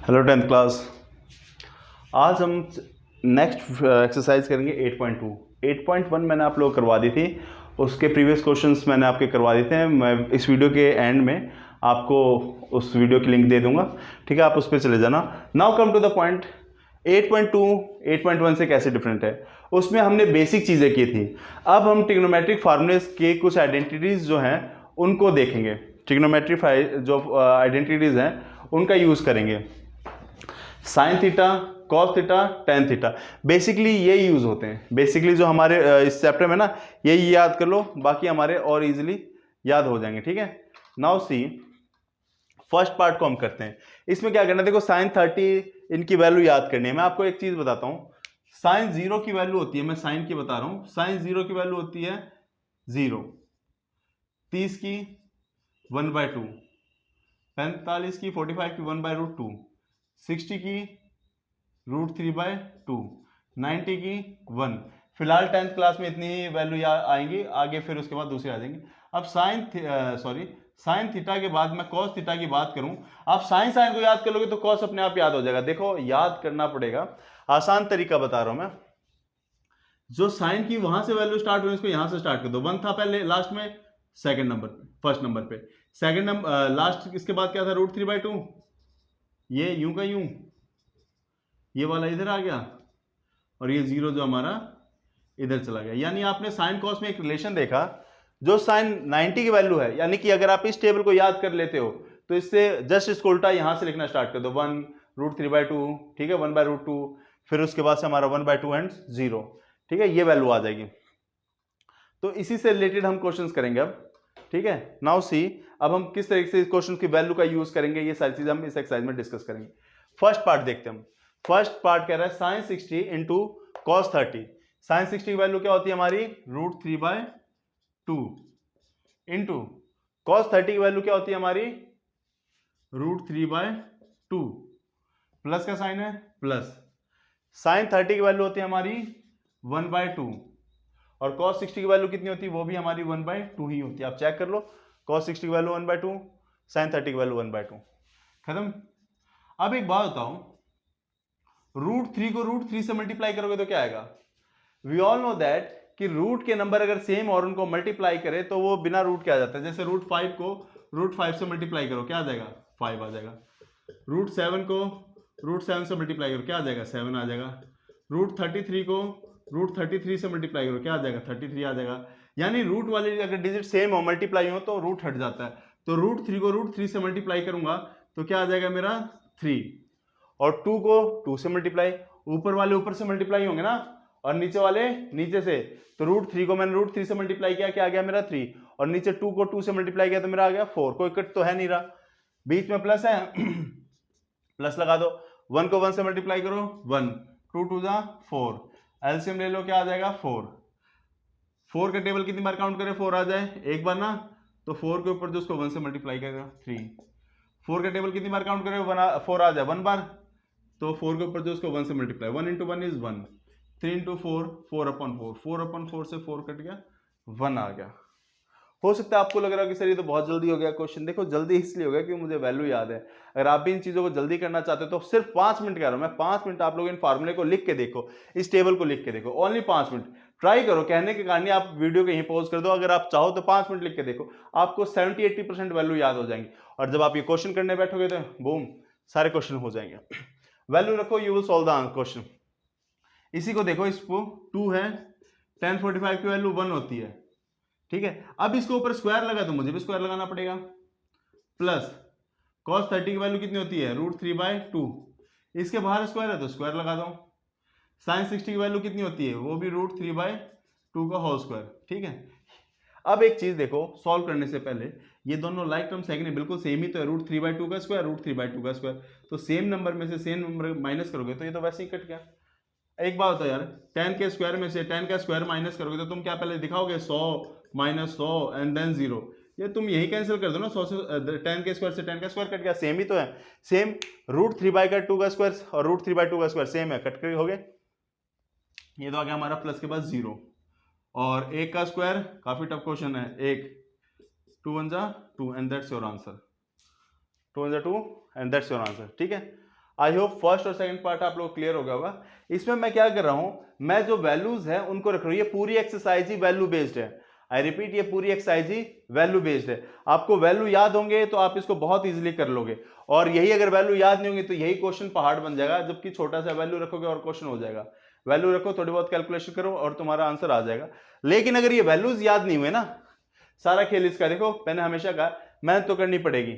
Hello tenth class. आज हम next exercise करेंगे 8.2। 8.1 मैंने आप लोग करवा दी थी, उसके प्रीवियस क्वेश्चंस मैंने आपके करवा दिए थे। मैं इस वीडियो के एंड में आपको उस वीडियो की लिंक दे दूंगा, ठीक है, आप उस पर चले जाना। Now come to the point. 8.2 8.1 से कैसे डिफरेंट है, उसमें हमने बेसिक चीज़ें की थी। अब हम ट्रिग्नोमेट्रिक फार्मूलेस के कुछ आइडेंटिटीज़ जो हैं उनको देखेंगे। ट्रिग्नोमेट्रिक जो आइडेंटिटीज़ हैं उनका यूज़ करेंगे। Sine theta, cos theta, tan theta, basically ये यूज होते हैं। बेसिकली जो हमारे इस चैप्टर में ना, यही याद कर लो, बाकी हमारे और इजीली याद हो जाएंगे, ठीक है। नाउ सी, फर्स्ट पार्ट को हम करते हैं। इसमें क्या करना है, देखो साइन 30 इनकी वैल्यू याद करनी है। मैं आपको एक चीज बताता हूं, साइन 0 की वैल्यू होती है, मैं साइन की बता रहा हूं, साइन 0 की वैल्यू होती है 0, 30 की 1/2, 45 की 45 की 1/√2, 60 की √3/2, 90 की 1। फिलहाल 10th क्लास में इतनी ही वैल्यू आएंगी, आगे फिर उसके बाद दूसरी आ जाएंगी। अब साइन थीटा के बाद मैं कॉस थीटा की बात करूं, आप साइन को याद कर लोगे तो कॉस अपने आप याद हो जाएगा। देखो याद करना पड़ेगा, आसान तरीका बता रहा हूं मैं। जो साइन की वहां से वैल्यू स्टार्ट हुई, इसको यहां से स्टार्ट कर दो। 1 था पहले, लास्ट में सेकंड नंबर पे, फर्स्ट नंबर पे सेकंड नंबर, लास्ट इसके बाद क्या था, √3/2। ये यूं का यूं, ये वाला इधर आ गया, और ये 0 जो हमारा इधर चला गया। यानी आपने साइन कॉस में एक रिलेशन देखा। जो साइन 90 की वैल्यू है, यानी कि अगर आप इस टेबल को याद कर लेते हो तो इससे जस्ट इसको उल्टा यहां से लिखना स्टार्ट कर दो। 1√3/2, ठीक है, 1/√2, फिर उसके बाद से हमारा 1/2 एंड 0, ठीक है, ये वैल्यू आ जाएगी। तो इसी से रिलेटेड हम क्वेश्चंस करेंगे अब, ठीक है। नाउ सी, अब हम किस तरीके से इस क्वेश्चन की वैल्यू का यूज करेंगे, ये सारी चीजें हम इस एक्सरसाइज में डिस्कस करेंगे। फर्स्ट पार्ट देखते हैं हम। फर्स्ट पार्ट कह रहा है साइन 60 इंटू कॉस 30। साइन 60 की वैल्यू क्या होती है हमारी, √3/2, इंटू कॉस 30 की वैल्यू क्या होती है हमारी, √3/2, प्लस का साइन है, प्लस साइन 30 की वैल्यू होती है हमारी 1/2, और cos 60 की वैल्यू कितनी होती है, वो भी हमारी 1/2 ही होती है। आप चेक कर लो, cos 60 की वैल्यू 1/2, sin 30 की वैल्यू 1/2, खत्म। अब एक बात बताऊं, √3 को √3 से मल्टीप्लाई करोगे तो क्या आएगा। वी ऑल नो दैट कि रूट के नंबर अगर सेम और उनको मल्टीप्लाई करे तो वो बिना रूट के आ जाता है। जैसे √5 को √5 से मल्टीप्लाई करो, क्या आ जाएगा, 5 आ जाएगा। √7 को √7 से मल्टीप्लाई करो, क्या आ जाएगा, 7 आ जाएगा। √33 को √33 से मल्टीप्लाई करो, क्या आ जाएगा, 33 आ जाएगा। यानी रूट वाले अगर डिजिट सेम हो, मल्टीप्लाई हो, तो रूट हट जाता है। तो √3 को √3 से मल्टीप्लाई करूंगा तो क्या आ जाएगा मेरा 3, और 2 को 2 से मल्टीप्लाई, ऊपर वाले ऊपर से मल्टीप्लाई होंगे ना, और नीचे वाले नीचे से। तो √3 को मैंने √3 से मल्टीप्लाई किया, क्या आ गया मेरा 3, और नीचे 2 को 2 से मल्टीप्लाई किया तो मेरा आ गया 4। कोई कट तो है नहीं रहा, बीच में प्लस है प्लस लगा दो। 1 को 1 से मल्टीप्लाई करो, 1, 2 2 जा 4, एलसीएम ले लो, क्या आ जाएगा 4। 4 का टेबल कितनी बार काउंट करें, 4 आ जाए एक बार ना, तो 4 के ऊपर जो उसको 1 से मल्टीप्लाई करेगा 3। 4 का टेबल कितनी बार काउंट करें, 4 आ जाए 1 बार, तो 4 के ऊपर जो उसको 1 से मल्टीप्लाई, 1 × 1 इज 1, 3 × 4 4/4, 4/4 से 4 कट गया, 1 आ गया। हो सकता है आपको लग रहा है कि सर ये तो बहुत जल्दी हो गया क्वेश्चन। देखो जल्दी इसलिए हो गया कि मुझे वैल्यू याद है। अगर आप भी इन चीजों को जल्दी करना चाहते हो तो सिर्फ 5 मिनट कह रहा हूं मैं, 5 मिनट आप लोग इन फार्मूले को लिख के देखो, इस टेबल को लिख के देखो, ओनली 5 मिनट ट्राई करो। कहने के कारण आप वीडियो कहीं पॉज कर दो, अगर आप चाहो तो 5 मिनट लिख के देखो, आपको 70-80% वैल्यू याद हो जाएंगी। और जब आप ये क्वेश्चन करने बैठोगे तो बूम, सारे क्वेश्चन हो जाएंगे। वैल्यू रखो, you will solve the question. इसी को देखो, इसको 2 है, tan 45 की वैल्यू 1 होती है, ठीक है। अब इसके ऊपर स्क्वायर लगा तो मुझे भी स्क्वायर लगाना पड़ेगा, प्लस cos 30 की वैल्यू कितनी होती है, √3/2, इसके बाहर स्क्वायर है तो स्क्वायर लगा दो। sin 60 की वैल्यू कितनी होती है, वो भी √3/2 का होल स्क्वायर, ठीक है। अब एक चीज देखो, सॉल्व करने से पहले ये दोनों लाइक टर्म सेकंड है, बिल्कुल सेम ही तो है, √3/2 का स्क्वायर, √3/2 का स्क्वायर, तो सेम नंबर में से सेम नंबर माइनस करोगे तो ये तो वैसे ही कट गया। एक बात होता है यार, 10 के स्क्वायर में से 10 का स्क्वायर माइनस करोगे तो तुम क्या पहले दिखाओगे 100 - 100 एंड देन 0, ये तुम यही कैंसिल कर दो ना, 100 से 10 के स्क्वायर से 10 का स्क्वायर कट गया, सेम ही तो है। सेम √3/2 का स्क्वायर और √3/2 का स्क्वायर सेम है, कट कर हो गए। ये तो आ गया हमारा प्लस के बाद 0, और 1 का स्क्वायर, काफी टफ क्वेश्चन है, 1, 2 1 जा 2 एंड दैट्स योर आंसर, 2 1 जा 2 एंड दैट्स योर आंसर, ठीक है। आई होप फर्स्ट और सेकंड पार्ट आप लोग क्लियर हो गया होगा। इसमें मैं क्या कर रहा हूं, मैं जो वैल्यूज है उनको रख रहा हूं। ये पूरी एक्सरसाइज ही वैल्यू बेस्ड है। आई रिपीट, ये पूरी एक्सरसाइज ही वैल्यू बेस्ड है। आपको वैल्यू याद होंगे तो आप इसको बहुत इजीली कर लोगे, और यही अगर वैल्यू याद नहीं होंगी तो यही क्वेश्चन पहाड़ बन जाएगा, जबकि छोटा सा वैल्यू रखोगे और क्वेश्चन हो जाएगा। वैल्यू रखो, थोड़ी बहुत कैलकुलेशन करो और तुम्हारा आंसर आ जाएगा। लेकिन अगर ये वैल्यूज याद नहीं हुए ना, सारा खेल इसका। देखो मैंने हमेशा कहा मेहनत तो करनी पड़ेगी,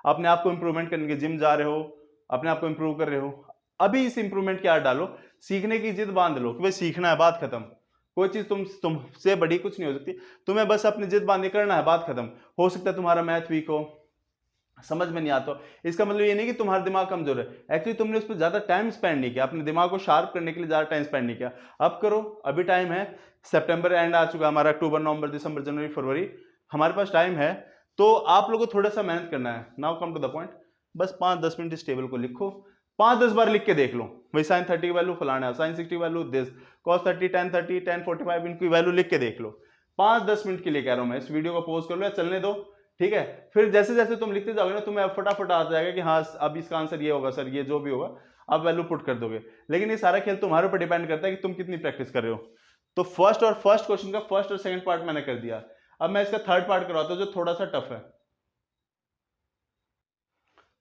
अपने आप को इंप्रूवमेंट करने के, जिम जा रहे हो, अपने आप को इंप्रूव कर रहे हो, अभी इस इंप्रूवमेंट की आदत डालो, सीखने की जिद बांध लो कि भाई सीखना है, बात खत्म। कोई चीज तुमसे बड़ी कुछ नहीं हो सकती, तुम्हें बस अपनी जिद बांध के करना है, बात खत्म। हो सकता है तुम्हारा मैथ वीक हो, समझ में नहीं आता, इसका मतलब ये नहीं कि तुम्हारा दिमाग कमजोर है, एक्चुअली तुमने उस पर ज्यादा टाइम स्पेंड नहीं किया, अपने दिमाग को शार्प करने के लिए ज्यादा टाइम स्पेंड नहीं किया। अब करो, अभी टाइम है, सितंबर एंड आ चुका हमारा, अक्टूबर नवंबर दिसंबर जनवरी फरवरी, हमारे पास टाइम है। तो आप लोगों को थोड़ा सा मेहनत करना है। Now come to the point, बस 5-10 मिनट इस टेबल को लिखो, 5-10 बार लिख के देख लो भाई साइन 30 की वैल्यू फलाना है, साइन 60 की value this, cos 30, tan 30, tan 45, इनकी वैल्यू लिख के देख लो। 5-10 मिनट के लिए कह रहा हूं मैं, इस वीडियो को पॉज कर लो या चलने दो, ठीक है। फिर जैसे जैसे तुम लिखते जाओगे ना, तुम्हें फटाफट आ जाएगा कि हाँ अब इसका आंसर ये होगा सर, ये जो भी होगा आप वैल्यू पुट कर दोगे। लेकिन ये सारा खेल तुम्हारे ऊपर डिपेंड करता है कि तुम कितनी प्रैक्टिस कर रहे हो। तो फर्स्ट क्वेश्चन का फर्स्ट और सेकंड पार्ट मैंने कर दिया। अब मैं इसका थर्ड पार्ट करवाता हूं जो थोड़ा सा टफ है।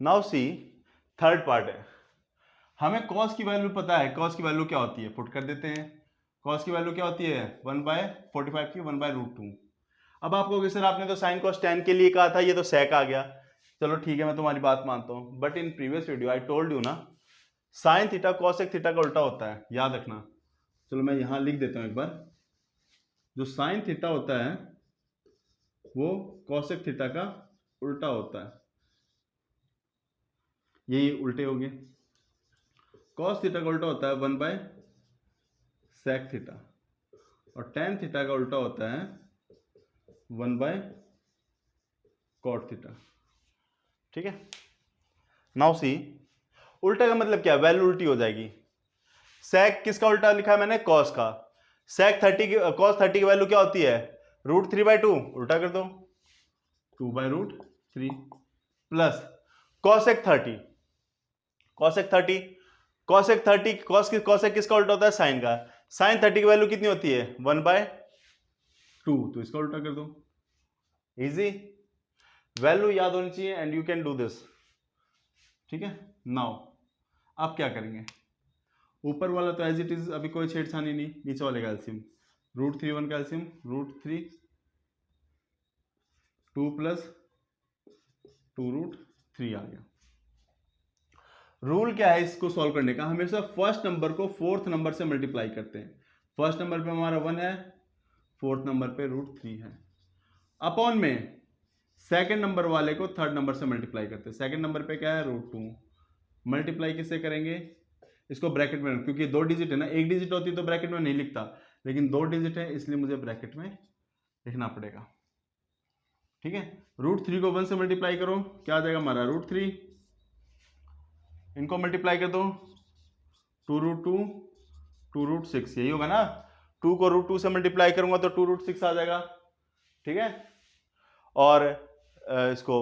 नाउ सी, थर्ड पार्ट है, हमें कॉस की वैल्यू पता है, कॉस की वैल्यू क्या होती है, पुट कर देते हैं। कॉस की वैल्यू क्या होती है, 1/45 की 1/√2। अब आप कहोगे सर आपने तो साइन कॉस tan के लिए कहा था, ये तो sec आ गया। चलो ठीक है, मैं तुम्हारी बात मानता हूं, but in previous video I told you ना, साइन थीटा कॉसेक थीटा का उल्टा होता है, याद रखना। चलो मैं यहां लिख देता हूं एक बार, जो साइन थीटा होता है वो कॉसेक थीटा का उल्टा होता है, यही उल्टे हो गए। कॉस थीटा का उल्टा होता है 1/sec थीटा, और tan थीटा का उल्टा होता है 1/cot थीटा, ठीक है। नाउ सी, उल्टा का मतलब क्या, वैल्यू उल्टी हो जाएगी। sec किसका उल्टा लिखा है मैंने, cos का। sec 30 की, cos 30 की वैल्यू क्या होती है, √3/2, उल्टा कर दो, 2/√3 plus cosec 30, cosec 30, cosec 30, cosec किसका उल्टा होता है, साइन का। sin 30 की वैल्यू कितनी होती है, 1/2, तो इसका उल्टा कर दो। इजी, वैल्यू याद होनी चाहिए and you can do this, ठीक है। नाउ आप क्या करेंगे, ऊपर वाला तो एज इट इज, अभी कोई छेड़छानी नहीं, नीचे वाले का एल्सियम, √3 का एल्सियम √3 2 + 2√3 आ गया। रूल क्या है इसको सॉल्व करने का, हमेशा फर्स्ट नंबर को फोर्थ नंबर से मल्टीप्लाई करते हैं। फर्स्ट नंबर पे हमारा 1 है, फोर्थ नंबर पे √3 है, अपॉन में सेकंड नंबर वाले को थर्ड नंबर से मल्टीप्लाई करते हैं। सेकंड नंबर पे क्या है, √2, मल्टीप्लाई किससे करेंगे, इसको ब्रैकेट में, क्योंकि 2 डिजिट है ना, 1 डिजिट होती तो ब्रैकेट में नहीं लिखता, लेकिन 2 डिजिट है इसलिए मुझे ब्रैकेट में लिखना पड़ेगा, ठीक है। √3 को 1 से मल्टीप्लाई करो, क्या आ जाएगा हमारा, √3, इनको मल्टीप्लाई कर दो, 2√2 2√6, यही होगा ना। 2 को √2 से मल्टीप्लाई करूंगा तो 2√6 आ जाएगा, ठीक है। और इसको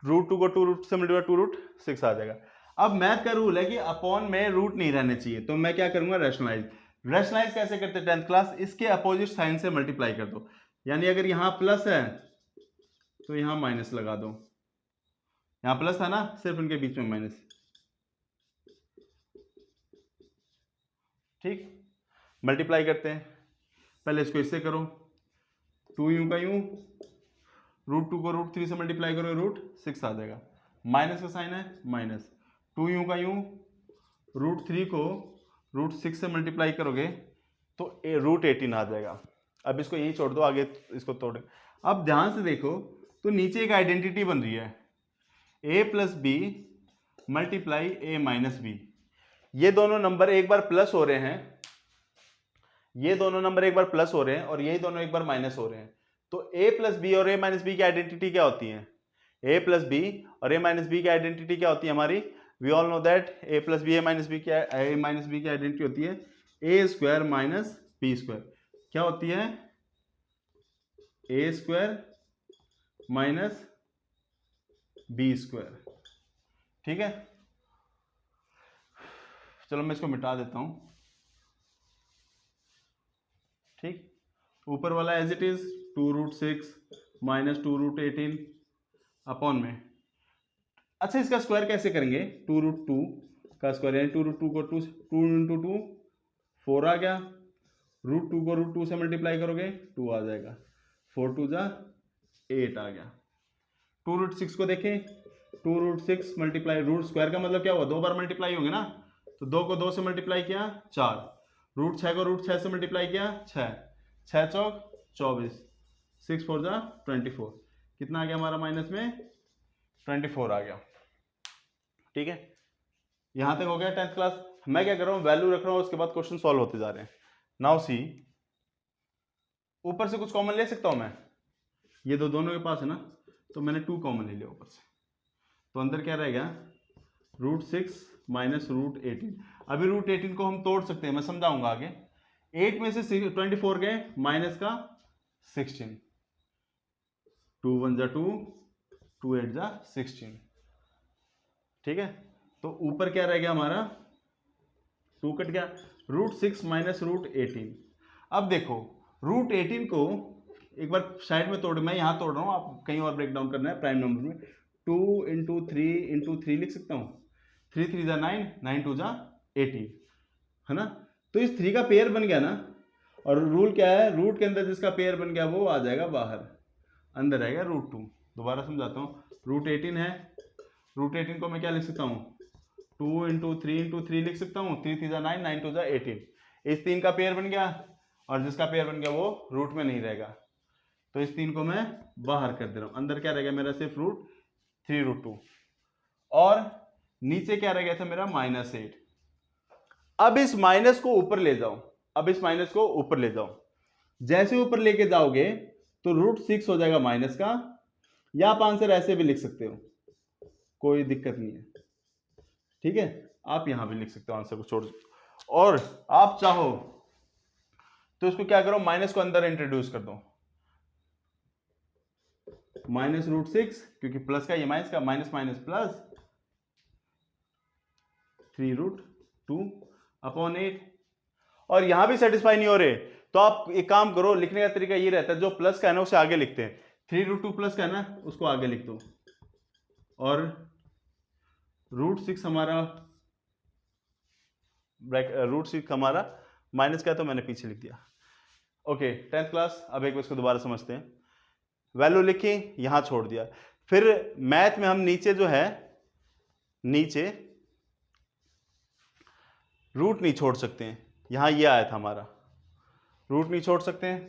√2 को 2 से मल्टीप्लाई 2√6 आ जाएगा। अब मैथ का रूल है कि अपॉन में रूट नहीं रहने चाहिए, तो मैं क्या करूंगा, रैशनलाइज कैसे करते हैं 10th क्लास, इसके अपोजिट साइन से मल्टीप्लाई कर दो, यानी अगर यहां प्लस है तो यहां माइनस लगा दो, यहां प्लस था ना, सिर्फ इनके बीच में माइनस, ठीक। मल्टीप्लाई करते हैं, पहले इसको इससे करो, 2 यूं का यूं, √2 को √3 से मल्टीप्लाई करो, √6 आ जाएगा, माइनस का साइन है माइनस, 2 यूं का यूं, √3 को √6 से मल्टीप्लाई करोगे तो √18 आ जाएगा। अब इसको यहीं छोड़ दो, आगे इसको तोड़े। अब ध्यान से देखो तो नीचे एक आइडेंटिटी बन रही है, a + b multiply a - b, ये दोनों नंबर एक बार प्लस हो रहे हैं, ये दोनों नंबर एक बार प्लस हो रहे हैं और यही दोनों एक बार माइनस हो रहे हैं। तो a + b और a - b की आइडेंटिटी क्या होती है, a + b और a - b की आइडेंटिटी क्या होती है हमारी, we all know that a + b a - b की आइडेंटिटी होती है a² - b², क्या होती है, a² - b², ठीक है। चलो मैं इसको मिटा देता हूँ, ठीक। ऊपर वाला as it is 2√6 minus 2√18 upon में, अच्छा इसका स्क्वायर कैसे करेंगे, 2√2 का स्क्वायर यानी 2√2 को 2 इंटू 2 4 आ गया, √2 को √2 से मल्टीप्लाई करोगे 2 आ जाएगा, 4 2 जा 8 आ गया। 2√6 को देखें, 2√6 मल्टीप्लाई रूट स्क्वायर का मतलब क्या हुआ, 2 बार मल्टीप्लाई होंगे ना, तो 2 को 2 से मल्टीप्लाई किया 4, √6 को √6 से मल्टीप्लाई किया 6, 6 चौक 24, 6 4 जा 24, कितना आ गया हमारा माइनस में 24 आ गया, ठीक है। यहां तक हो गया 10th क्लास। मैं क्या कर रहा हूं, वैल्यू रख रहा हूं, उसके बाद क्वेश्चन सॉल्व होते जा रहे हैं। नाउ सी, ऊपर से कुछ कॉमन ले सकता हूं मैं, ये दोनों के पास है ना, तो मैंने 2 कॉमन ले लिया ऊपर से, तो अंदर क्या रहेगा √6 माइनस √18। अभी √18 को हम तोड़ सकते हैं, मैं समझाऊंगा आगे। 8 में से 24 गए माइनस का 16, 2 1 जा 2, 2 8 जा 16, ठीक है। तो ऊपर क्या रह गया हमारा, 2 कट गया, √6 माइनस √18। अब देखो √18 को एक बार साइड में तोड़, मैं यहां तोड़ रहा हूं, आप कहीं और ब्रेक डाउन करना है प्राइम नंबर में, 2 इंटू 3 इंटू 3 लिख सकता हूं, 3 3 जा 9, 9 2 जा 18, है ना। तो इस 3 का पेयर बन गया ना, और रूल क्या है, रूट के अंदर जिसका पेयर बन गया वो आ जाएगा बाहर, अंदर आएगा √2। दोबारा समझाता हूँ, √18 है, √18 को मैं क्या लिख सकता हूँ, 2 इंटू 3 इंटू 3 लिख सकता हूँ, 3 3 जा 9, 9 2 जा 18, इस 3 का पेयर बन गया, और जिसका पेयर बन गया वो रूट में नहीं रहेगा, तो इस 3 को मैं बाहर कर दे रहा हूं, अंदर क्या रहेगा मेरा सिर्फ √3√2, और नीचे क्या रह गया था मेरा -8। अब इस माइनस को ऊपर ले जाओ, अब इस माइनस को ऊपर ले जाओ, जैसे ऊपर लेके जाओगे तो √6 हो जाएगा माइनस का, या आप आंसर ऐसे भी लिख सकते हो, कोई दिक्कत नहीं है, ठीक है। आप यहां भी लिख सकते हो, आंसर को छोड़ सकते हो, और आप चाहो तो इसको क्या करो, माइनस को अंदर इंट्रोड्यूस कर दो, माइनस √6 क्योंकि प्लस का, ये माइनस का, माइनस माइनस प्लस 3√2 अपॉन 8, और यहां भी सेटिस्फाई नहीं हो रहे, तो आप एक काम करो, लिखने का तरीका ये रहता है, जो प्लस का है ना उसे आगे लिखते हैं, 3√2 प्लस का है ना उसको आगे लिख दो, और √6 हमारा √6 हमारा माइनस का है, तो मैंने पीछे लिख दिया। ओके 10th क्लास, अब एक बार इसको दोबारा समझते हैं, वैल्यू लिखी यहां छोड़ दिया, फिर मैथ में हम नीचे जो है, नीचे रूट नहीं छोड़ सकते हैं, यहां ये आया था हमारा, रूट नहीं छोड़ सकते हैं,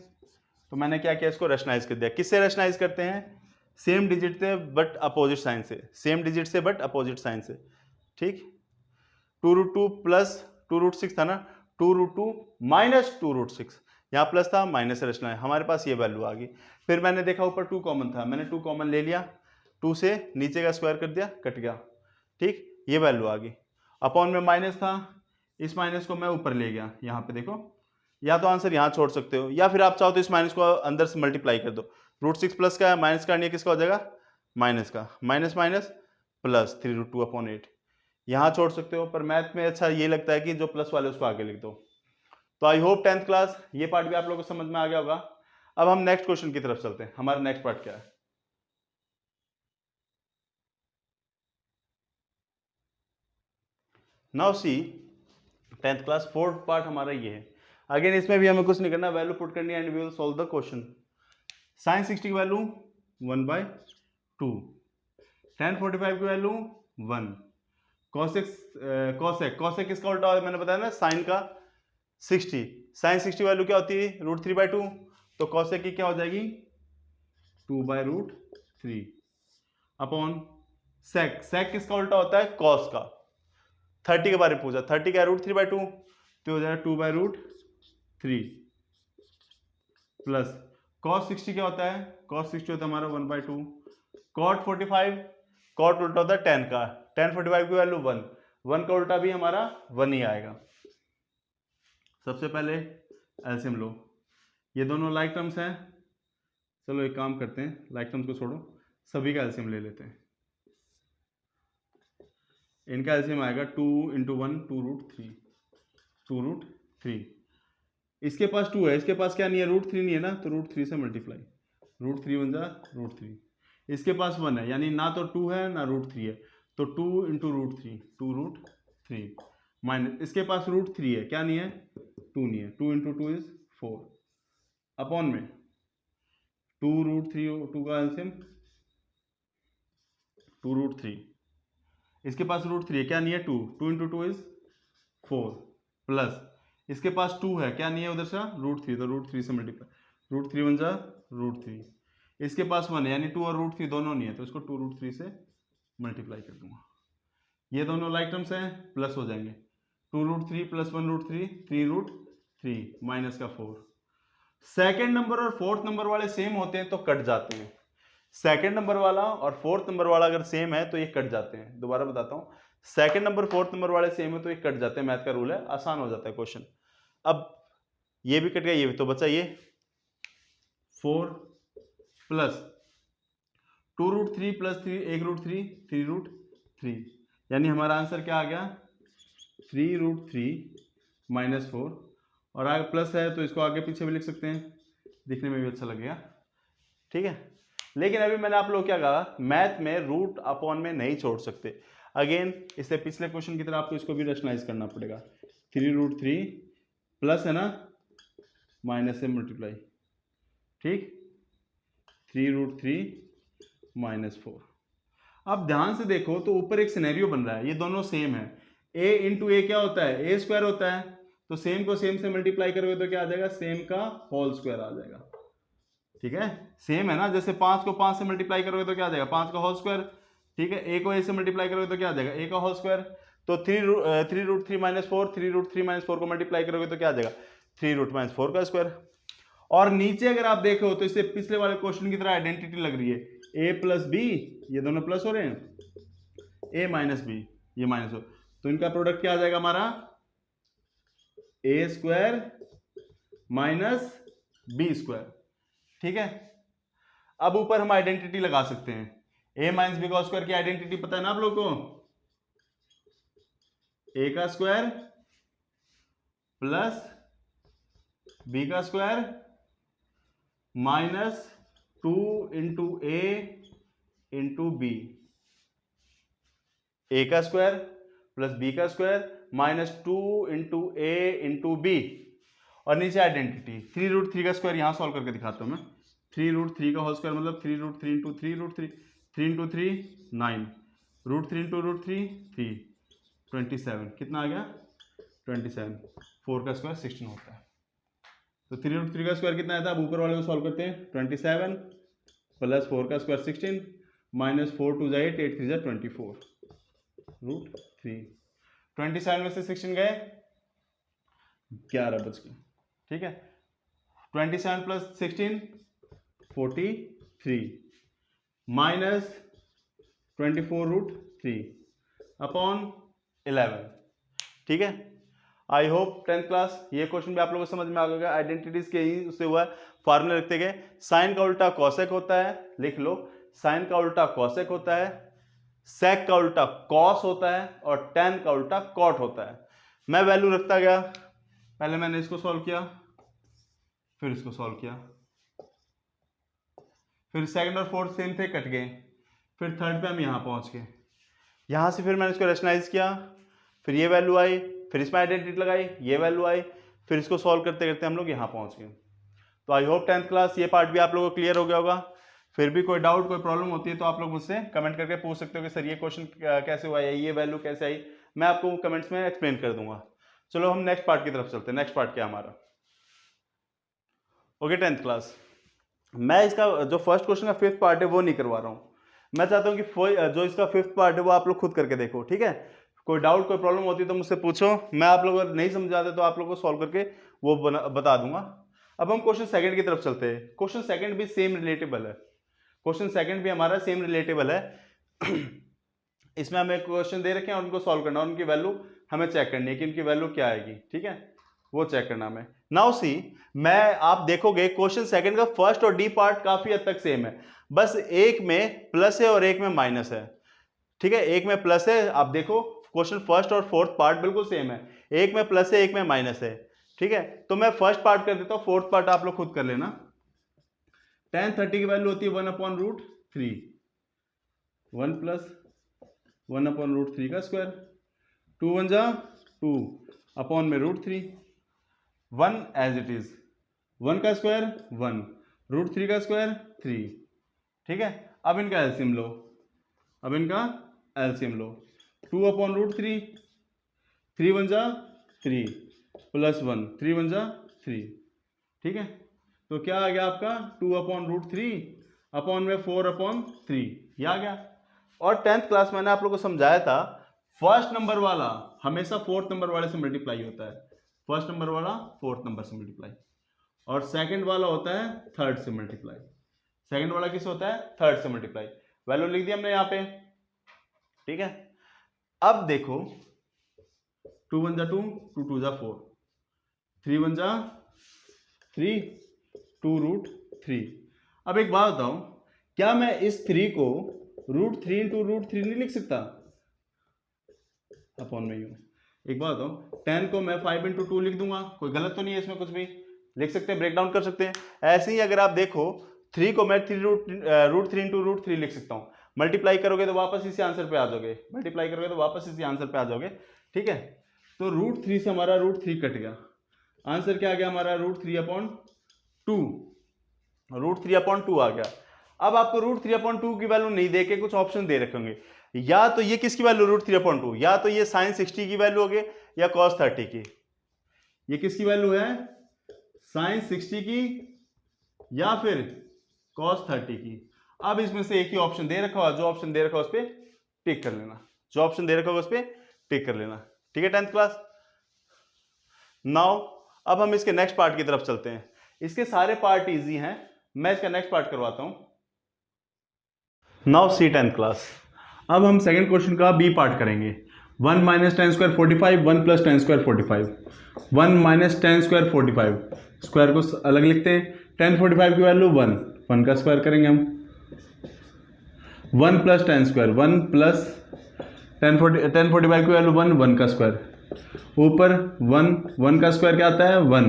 तो मैंने क्या किया, इसको रेशनाइज कर दिया। किससे रेशनाइज करते हैं, सेम डिजिट से बट अपोजिट साइन से, सेम डिजिट से बट अपोजिट साइन से, ठीक। 2√2 प्लस 2√6 था ना, 2√2 माइनस 2√6, यहाँ प्लस था माइनस रचना है, हमारे पास ये वैल्यू आ गई। फिर मैंने देखा ऊपर 2 कॉमन था, मैंने 2 कॉमन ले लिया, 2 से नीचे का स्क्वायर कर दिया, कट गया, ठीक, ये वैल्यू आ गई। अपॉन में माइनस था, इस माइनस को मैं ऊपर ले गया, यहाँ पे देखो, या तो आंसर यहाँ छोड़ सकते हो, या फिर आप चाहो तो इस माइनस को अंदर से मल्टीप्लाई कर दो, √6 प्लस का है, माइनस का नहीं है, किसका हो जाएगा, माइनस का, माइनस माइनस प्लस 3√2 अपॉन 8, यहाँ छोड़ सकते हो, पर मैथ में अच्छा ये लगता है कि जो प्लस वाले उसको आगे लिख दो। तो आई होप 10th क्लास ये पार्ट भी आप लोगों को समझ में आ गया होगा। अब हम नेक्स्ट क्वेश्चन की तरफ चलते हैं, हमारा नेक्स्ट पार्ट क्या है। Now see 10th class, fourth part हमारा ये है। अगेन इसमें भी हमें कुछ नहीं करना, वैल्यू पुट करनी है and we will solve the question. sin 60 की वैल्यू 1/2, tan 45 की वैल्यू 1, cosec किसका उल्टा है, मैंने बताया ना साइन का 60, sin 60 वैल्यू क्या होती है, √3/2, तो cosec की क्या हो जाएगी 2/√3 अपॉन sec किसका उल्टा होता है, cos का, 30 के बारे में पूछा, 30 क्या है √3/2, तो हो जाएगा 2/√3 प्लस cos 60 क्या होता है, cos 60 होता है हमारा 1/2, cot 45, cot उल्टा होता है tan का, tan 45 की वैल्यू 1 का उल्टा भी हमारा 1 ही आएगा। सबसे पहले एलसीएम लो, ये दोनों लाइक टर्म्स हैं, चलो एक काम करते हैं, लाइक टर्म्स को छोड़ो, सभी का एलसीएम ले लेते हैं। इनका एलसीएम आएगा 2 × 1 2√3, 2√3। इसके पास 2 है, इसके पास क्या नहीं है, √3 नहीं है ना, तो √3 से मल्टीप्लाई, √3 बन जा √3। इसके पास 1 है, यानी ना तो 2 है ना √3 है, तो 2 × √3, 2√3 माइनस, इसके पास √3 है, क्या नहीं है, 2 नहीं है, 2 × 2 इज 4 अपॉन में 2√3, 2 का एलसीएम 2√3, इसके पास √3 है, क्या नहीं है, 2, 2 × 2 इज 4 प्लस इसके पास 2 है, क्या नहीं है उधर से, √3, तो √3 से मल्टीप्लाई, √3 बन जा √3। इसके पास 1 है, यानी 2 और √3 दोनों नहीं है, तो इसको 2√3 से मल्टीप्लाई कर दूंगा। ये दोनों लाइक टर्म्स हैं, प्लस हो जाएंगे, 2√3 + 1√3, 3√3 माइनस का 4। सेकेंड नंबर और फोर्थ नंबर वाले सेम होते हैं तो कट जाते हैं। सेकेंड नंबर वाला और फोर्थ नंबर वाला अगर सेम है तो ये कट जाते हैं। दोबारा बताता हूं, सेकेंड नंबर फोर्थ नंबर वाले सेम है तो ये कट जाते हैं, मैथ का रूल है, आसान हो जाता है क्वेश्चन। अब ये भी कट गया, ये भी, तो बचा ये 4 प्लस 2√3 + 3 1√3 3√3, यानी हमारा आंसर क्या आ गया, 3√3 माइनस 4, और आगे प्लस है तो इसको आगे पीछे भी लिख सकते हैं, दिखने में भी अच्छा लगेगा, ठीक है। लेकिन अभी मैंने आप लोग क्या कहा, मैथ में रूट अपॉन में नहीं छोड़ सकते। अगेन इससे पिछले क्वेश्चन की तरह आपको इसको भी रैशनलाइज करना पड़ेगा, 3√3 प्लस है ना, माइनस से मल्टीप्लाई, ठीक, 3√3 माइनस 4। अब ध्यान से देखो तो ऊपर एक सिनेरियो बन रहा है, ये दोनों सेम है, a × a क्या होता है, a स्क्वायर होता है, तो सेम को सेम से मल्टीप्लाई करोगे तो क्या आ जाएगा, सेम का होल स्क्वायर आ जाएगा, ठीक है, सेम है ना, जैसे 5 को 5 से मल्टीप्लाई करोगे तो क्या आ जाएगा, 5 का होल स्क्वायर, ठीक है, a को a से मल्टीप्लाई करोगे तो क्या आ जाएगा, a का होल स्क्वायर, तो 3√3 - 4, 3√3 - 4 को मल्टीप्लाई करोगे तो क्या आ जाएगा, 3 - 4 का स्क्वायर। और नीचे अगर आप देखो तो इससे पिछले वाले क्वेश्चन की तरह आइडेंटिटी लग रही है, a + b, ये दोनों प्लस हो रहे हैं, a - b ये माइनस हो, तो इनका प्रोडक्ट क्या आ जाएगा हमारा, a² माइनस b स्क्वायर, ठीक है। अब ऊपर हम आइडेंटिटी लगा सकते हैं, a - b का स्क्वायर की आइडेंटिटी पता है ना आप लोग को, a का स्क्वायर प्लस b का square minus 2 × a × b, a का स्क्वायर प्लस b का स्क्वायर माइनस 2 × a × b, और नीचे आइडेंटिटी 3√3 का स्क्वायर, यहां सॉल्व करके दिखाता हूं मैं, 3√3 का होल स्क्वायर मतलब 3√3 × 3√3, 3 × 3 9, √3 × √3 3, 27, कितना आ गया 27, 4 का स्क्वायर 16 होता है, तो 3√3 का स्क्वायर कितना आया था, अब ऊपर वाले को सॉल्व करते हैं, 27 प्लस 4 का स्क्वायर 16 माइनस 4 2 8 8 3 24, √3, 27 में से 16 गए 11 बच गए, ठीक है, 27 + 16 43 माइनस 24√3 अपॉन 11, ठीक है। आई होप 10th क्लास ये क्वेश्चन भी आप लोगों को समझ में आ गया, आइडेंटिटीज के ही उससे हुआ है, फार्मूले रखते गए, साइन का उल्टा कॉसेक होता है, लिख लो, साइन का उल्टा कॉसेक होता है, सेक का उल्टा कॉस होता है, और टेन का उल्टा कॉट होता है। मैं वैल्यू रखता गया, पहले मैंने इसको सॉल्व किया, फिर इसको सॉल्व किया, फिर सेकंड और फोर्थ सेम थे, कट गए, फिर थर्ड पे हम यहां पहुंच गए, यहां से फिर मैंने इसको रैशनलाइज किया, फिर ये वैल्यू आई, फिर इसमें आइडेंटिटी लगाई, ये वैल्यू आई, फिर इसको सॉल्व करते करते हम लोग यहां पहुंच गए। तो आई होप 10th क्लास ये पार्ट भी आप लोगों को क्लियर हो गया होगा। फिर भी कोई डाउट कोई प्रॉब्लम होती है तो आप लोग मुझसे कमेंट करके पूछ सकते हो कि सर ये क्वेश्चन कैसे हुआ है, ये वैल्यू कैसे आई, मैं आपको कमेंट्स में एक्सप्लेन कर दूंगा। चलो हम नेक्स्ट पार्ट की तरफ चलते हैं। नेक्स्ट पार्ट क्या हमारा, ओके 10th क्लास, मैं इसका जो फर्स्ट क्वेश्चन का 5th पार्ट है वो नहीं करवा रहा हूँ, मैं चाहता हूँ कि जो इसका 5th पार्ट है वो आप लोग खुद करके देखो, ठीक है। कोई डाउट कोई प्रॉब्लम होती है तो मुझसे पूछो, मैं आप लोग अगर नहीं समझ आते तो आप लोगों को सॉल्व करके वो बता दूंगा। अब हम क्वेश्चन सेकंड की तरफ चलते हैं। क्वेश्चन सेकंड भी सेम रिलेटेबल है, क्वेश्चन सेकंड भी हमारा सेम रिलेटेबल है। इसमें हमें क्वेश्चन दे रखे हैं और उनको सॉल्व करना, उनकी वैल्यू हमें चेक करनी है कि उनकी वैल्यू क्या आएगी, ठीक है, वो चेक करना हमें। नाउ सी, मैं आप देखोगे क्वेश्चन सेकंड का फर्स्ट और डी पार्ट काफी हद तक सेम है, बस एक में प्लस है और एक में माइनस है, ठीक है, एक में प्लस है, आप देखो क्वेश्चन फर्स्ट और फोर्थ पार्ट बिल्कुल सेम है, एक में प्लस है एक में माइनस है, ठीक है। तो मैं फर्स्ट पार्ट कर देता हूँ, फोर्थ पार्ट आप लोग खुद कर लेना। tan 30 की वैल्यू होती है 1/√3, 1 + 1/√3 का स्क्वायर, 2 1 जा 2 अपॉन में √3, 1 एज इट इज, 1 का स्क्वायर 1, √3 का स्क्वायर 3, ठीक है। अब इनका एलसीएम लो, अब इनका एलसीएम लो, 2/√3, 3 1 जा 3 + 1, 3 1 जा 3, ठीक है। तो क्या आ गया आपका 2/√3 अपॉन में 4/3, ये आ गया। और 10th क्लास मैंने आप लोगों को समझाया था, फर्स्ट नंबर वाला हमेशा फोर्थ नंबर वाले से मल्टीप्लाई होता है, फर्स्ट नंबर वाला फोर्थ नंबर से मल्टीप्लाई, और सेकंड वाला होता है थर्ड से मल्टीप्लाई। सेकंड वाला किस होता है? थर्ड से मल्टीप्लाई। वैल्यू लिख दी हमने यहाँ पे, ठीक है। अब देखो 2 1 जा 2, 2 2 जा 4, 3 1 जा 3, 2√3। अब एक बात बताओ, क्या मैं इस 3 को √3 × √3 नहीं लिख सकता? अपॉन में यूं, एक बात बताओ, 10 को मैं 5 × 2 लिख दूंगा, कोई गलत तो नहीं है इसमें, कुछ भी लिख सकते हैं, ब्रेक डाउन कर सकते हैं। ऐसे ही अगर आप देखो 3 को मैं √3 × √3 लिख सकता हूँ, मल्टीप्लाई करोगे तो वापस इसी आंसर पे आ जाओगे, मल्टीप्लाई करोगे तो वापस इसी आंसर पे आ जाओगे, ठीक है। तो √3 से हमारा √3 कट गया, आंसर क्या आ गया हमारा? √3/2, √3/2 आ गया। अब आपको √3/2 की वैल्यू नहीं देके कुछ ऑप्शन दे रखे होंगे, या तो ये किसकी वैल्यू √3/2, या तो ये sin 60 की वैल्यू होगी या cos 30 की। ये किसकी वैल्यू है? sin 60 की या फिर cos 30 की। अब इसमें से एक ही ऑप्शन दे रखा होगा, जो ऑप्शन दे रखा हो उस पर टिक कर लेना, जो ऑप्शन दे रखा होगा उस पर टिक कर लेना, ठीक है 10th क्लास। नाउ अब हम इसके नेक्स्ट पार्ट की तरफ चलते हैं। इसके सारे पार्ट इजी हैं, मैं इसका नेक्स्ट पार्ट करवाता हूं। नाउ सी 10th क्लास, अब हम सेकंड क्वेश्चन का बी पार्ट करेंगे। 1 - tan² 45, 1 + tan² 45, 1 - tan² 45, स्क्वायर को अलग लिखते हैं। tan 45 की वैल्यू 1, 1 का स्क्वायर करेंगे हम, 1 + tan², 1 + tan 45 की वैल्यू 1, 1 का स्क्वायर, ऊपर 1, 1 का स्क्वायर क्या आता है? 1,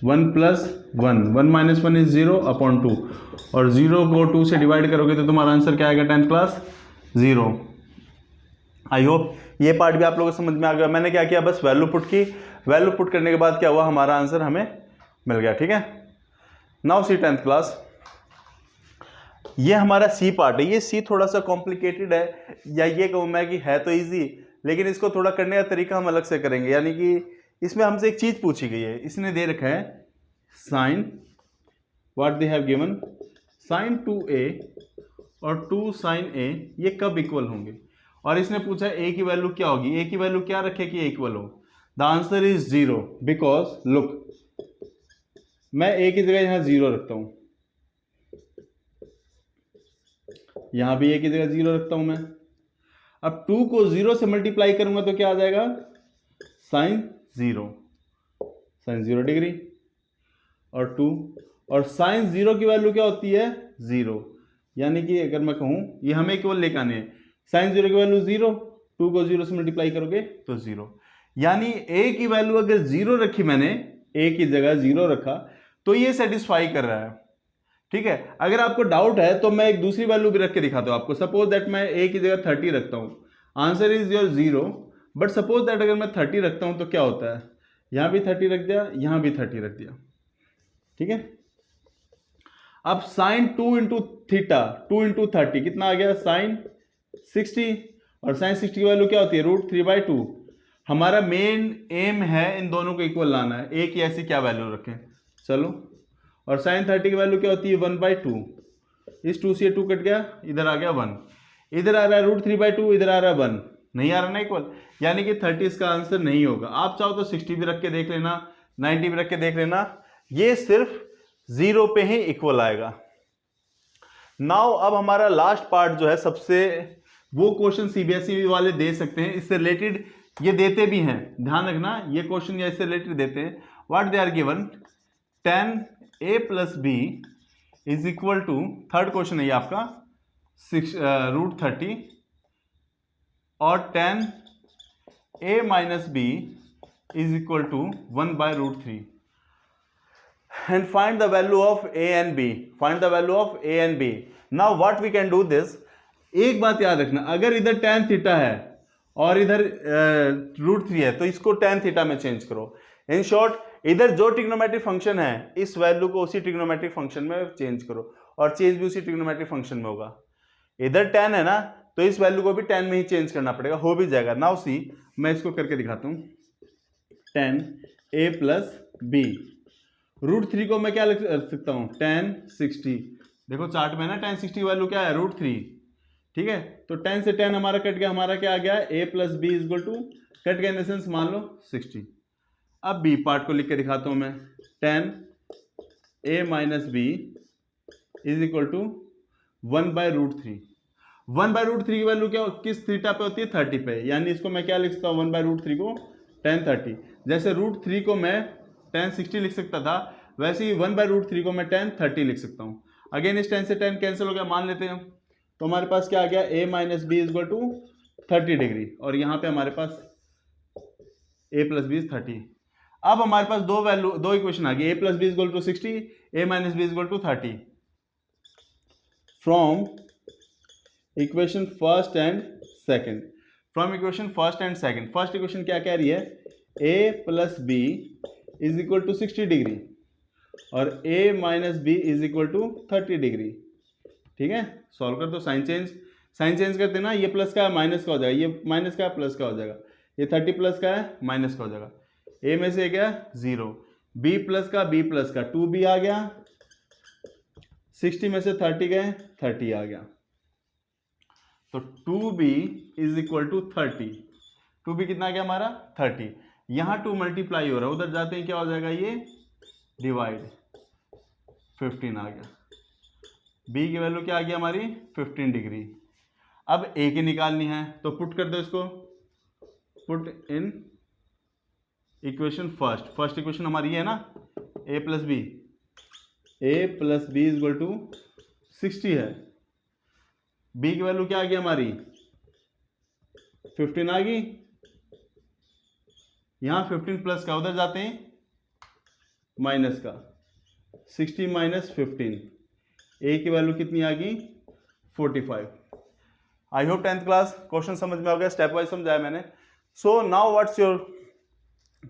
1 + 1, 1 - 1 इज 0/2, और 0 को 2 से डिवाइड करोगे तो तुम्हारा आंसर क्या आएगा 10th क्लास? 0। आई होप ये पार्ट भी आप लोगों को समझ में आ गया। मैंने क्या किया, बस वैल्यू पुट की, वैल्यू पुट करने के बाद क्या हुआ, हमारा आंसर हमें मिल गया, ठीक है। नाउ सी 10th क्लास, ये हमारा सी पार्ट है। ये सी थोड़ा सा कॉम्प्लिकेटेड है, या ये कहूँ मैं कि है तो इजी, लेकिन इसको थोड़ा करने का तरीका हम अलग से करेंगे। यानी कि इसमें हमसे एक चीज पूछी गई है, इसने दे रखा है sine, what they have given, sin 2a और 2 sin a ये कब इक्वल होंगे, और इसने पूछा a की वैल्यू क्या होगी। a की वैल्यू क्या रखे कि a इक्वल हो? The answer is 0, because look, मैं a की जगह यहां 0 रखता हूं, यहां भी a की जगह 0 रखता हूं मैं। अब 2 को 0 से मल्टीप्लाई करूंगा तो क्या आ जाएगा? sin 0 डिग्री, और 2, और sin 0 की वैल्यू क्या होती है? 0। यानी कि अगर मैं कहूं, ये हमें केवल लेकर आने हैं, sin 0 की वैल्यू 0, 2 को 0 से मल्टीप्लाई करोगे तो 0। यानी a की वैल्यू अगर 0 रखी मैंने, a की जगह 0 रखा, तो ये सेटिस्फाई कर रहा है, ठीक है। अगर आपको डाउट है तो मैं एक दूसरी वैल्यू भी रख के दिखाता हूं आपको। सपोज दैट मैं a की जगह 30 रखता हूं, answer is your 0, but suppose that अगर मैं 30 रखता हूं तो क्या होता है? यहां भी 30 रख दिया, यहां भी 30 रख दिया, ठीक है। अब sin 2 × थीटा, 2 × 30 कितना आ गया? sin 60, और sin 60 की वैल्यू क्या होती है? √3/2। हमारा मेन एम है इन दोनों को इक्वल लाना है, एक ही ऐसी क्या वैल्यू रखें, चलो। और sin 30 की वैल्यू क्या होती है? 1/2, इस 2 से 2 कट गया, इधर आ गया 1, इधर आ रहा है √3/2, इधर आ रहा है 1, नहीं आ रहा ना इक्वल, यानी कि 30 इसका आंसर नहीं होगा। आप चाहो तो 60 भी रख के देख लेना, 90 भी रख के देख लेना, ये सिर्फ 0 पे ही इक्वल आएगा। नाउ अब हमारा लास्ट पार्ट जो है, सबसे वो क्वेश्चन सीबीएसई वाले दे सकते हैं, इससे रिलेटेड ये देते भी हैं, ध्यान रखना, ये क्वेश्चन या इससे रिलेटेड देते हैं। What they are given, tan a + b is equal to, third question है ये आपका, √30, और tan a minus b is equal to 1/√3 and find the value of a and b. Find the value of a and b. Now what we can do this, एक बात याद रखना, अगर इधर tan थीटा है और इधर √3 है तो इसको tan थीटा में चेंज करो. इन शॉर्ट इधर जो ट्रिग्नोमेट्रिक फंक्शन है इस वैल्यू को उसी ट्रिग्नोमेट्रिक फंक्शन में चेंज करो और चेंज भी उसी ट्रिग्नोमेट्रिक फंक्शन में होगा. इधर tan है ना तो इस वैल्यू को भी tan में ही चेंज करना पड़ेगा, हो भी जाएगा. नाउ सी, मैं इसको करके दिखाता हूं. tan a प्लस बी, √3 को मैं क्या लिख सकता हूं, tan 60. देखो चार्ट में ना tan 60 की वैल्यू क्या है, √3. ठीक है, तो tan से tan हमारा कट गया, हमारा क्या आ गया, a plus b is equal to, cut गया इन द सेंस मान लो 60. अब b पार्ट को लिख के दिखाता हूं मैं. tan a minus b is equal to 1/√3. 1/√3 की वैल्यू क्या, किस थीटा पे होती है, 30 पे. यानी इसको मैं क्या लिख सकता हूँ, 1/√3 को tan 30. जैसे √3 को मैं tan 60 लिख सकता था, वैसे ही 1/√3 को मैं tan 30 लिख सकता हूँ. अगेन इस tan से tan कैंसिल हो गया, मान लेते हैं. तो हमारे पास क्या आ गया, a minus b is equal to 30 degree, और यहाँ पे हमारे पास a प्लस बी इज 30. अब हमारे पास दो इक्वेशन आ गई, a plus b is equal to 60, a minus b is equal to 30. From equation first and second. From equation first and second, first equation क्या कह रही है, a plus b is equal to 60 degree और a minus b is equal to 30 degree. ठीक है, solve कर दो. Sign change करते ना, ये प्लस का है माइनस का हो जाएगा, ये माइनस का है प्लस का हो जाएगा, ये 30 प्लस का है माइनस का हो जाएगा. a में से गया 0, b प्लस का 2b आ गया, 60 में से 30 गए 30 आ गया. तो 2b is equal to 30. 2b कितना आ गया हमारा, 30. यहां 2 मल्टीप्लाई हो रहा है, उधर जाते हैं क्या हो जाएगा, ये डिवाइड, 15 आ गया. b की वैल्यू क्या आ गई हमारी, 15 डिग्री. अब a की निकालनी है तो पुट कर दो इसको, put in equation first equation हमारी ये है ना, a plus b is equal to 60 है. b की वैल्यू क्या आ गई हमारी, 15 आ गई. यहां 15 प्लस का, उधर जाते हैं माइनस का, 60 माइनस 15, a की वैल्यू कितनी आ गई, 45. I hope 10th class question समझ में आ गया, स्टेप वाइज समझाया मैंने. So now what's your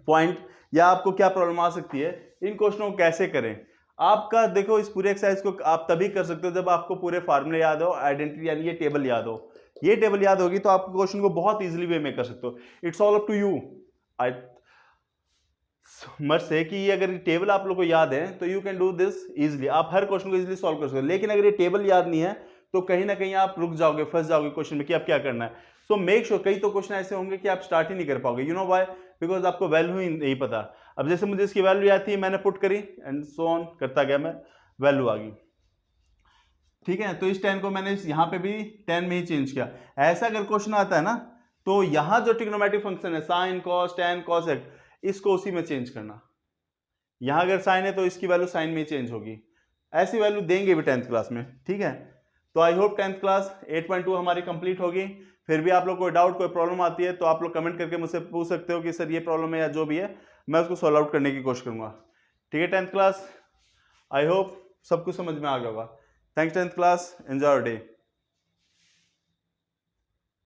point, या आपको क्या प्रॉब्लम आ सकती है, इन क्वेश्चनों को कैसे करें. आपका देखो, इस पूरे एक्सरसाइज को आप तभी कर सकते हो जब आपको पूरे फार्मूले याद हो, आइडेंटिटी यानी ये टेबल याद हो. ये टेबल याद होगी तो आप क्वेश्चन को बहुत इजीली वे में कर सकते हो. It's all up to you. I must say कि ये अगर टेबल आप लोग को याद है तो you can do this easily, आप हर क्वेश्चन को इजीली सॉल्व कर सकते हो. लेकिन अगर ये टेबल याद नहीं है तो कहीं ना कहीं आप रुक जाओगे, फंस जाओगे क्वेश्चन में कि आप क्या करना है. सो मेक श्योर, कई तो क्वेश्चन ऐसे होंगे कि आप स्टार्ट ही नहीं कर पाओगे. यू नो व्हाई, बिकॉज आपको वैल्यू ही नहीं पता. अब जैसे मुझे इसकी वैल्यू याद थी, मैंने पुट करी एंड सो ऑन करता गया मैं, वैल्यू आ गई. ठीक है, तो इस 10 को मैंने यहाँ पे भी 10 में ही चेंज किया. ऐसा अगर क्वेश्चन आता है ना तो यहाँ जो ट्रिग्नोमेट्रिक फंक्शन है साइन कॉस टैन कॉसेक, इसको उसी में चेंज करना. यहाँ अगर साइन है तो इसकी वैल्यू साइन में ही चेंज होगी. ऐसी वैल्यू देंगे भी 10th क्लास में. ठीक है, तो आई होप 10th क्लास 8.2 हमारी कंप्लीट होगी. फिर भी आप लोग कोई डाउट, कोई प्रॉब्लम आती है तो आप लोग कमेंट करके मुझसे पूछ सकते हो कि सर ये प्रॉब्लम है या जो भी है, मैं उसको सॉल्व आउट करने की कोशिश करूंगा. ठीक है 10th क्लास, आई होप सब कुछ समझ में आ गया होगा. Thanks 10th class, enjoy your day.